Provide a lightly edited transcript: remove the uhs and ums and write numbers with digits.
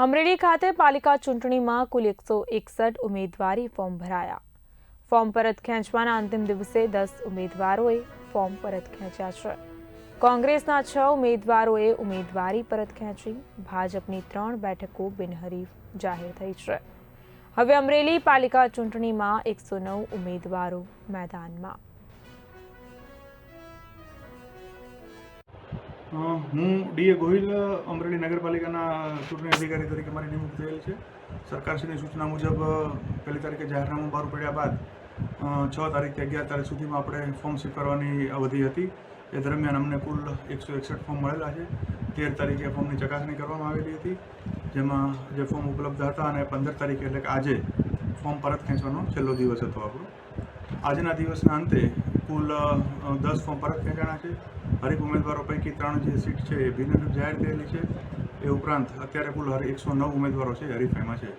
અમરેલી ખાતે પાલિકા ચૂંટણીમાં કુલ 161 ઉમેદવારી ફોર્મ ભરાયા। ફોર્મ પરત ખેંચવાના અંતિમ દિવસે 10 ઉમેદવારોએ ફોર્મ પરત ખેંચ્યા છે। કોંગ્રેસના 6 ઉમેદવારોએ ઉમેદવારી પરત ખેંચી। ભાજપની 3 બેઠકો બિનહરીફ જાહેર થઈ છે। હવે અમરેલી પાલિકા ચૂંટણીમાં 109 ઉમેદવારો મેદાનમાં। હું ડીએ ગોહિલ અમરેલી નગરપાલિકાના ચૂંટણી અધિકારી તરીકે મારી નિમણૂક થયેલ છે। સરકારશ્રીની સૂચના મુજબ પહેલી તારીખે જાહેરનામું બહાર પડ્યા બાદ 6 તારીખથી 11 તારીખ સુધીમાં આપણે ફોર્મ સ્વીકારવાની અવધિ હતી। એ દરમિયાન અમને કુલ 161 ફોર્મ મળેલા છે। 13 તારીખે ફોર્મની ચકાસણી કરવામાં આવેલી હતી, જેમાં જે ફોર્મ ઉપલબ્ધ હતા, અને 15 તારીખે એટલે કે આજે ફોર્મ પરત ખેંચવાનો છેલ્લો દિવસ હતો આપણો। આજના દિવસના અંતે કુલ 10 ફોર્મ પરત ખેંચાણા છે। હરીફ ઉમેદવારો પૈકી 3 જે સીટ છે એ બિનહરીફ જાહેર થયેલી છે। એ ઉપરાંત અત્યારે કુલ 109 ઉમેદવારો છે હરીફાઈમાં છે।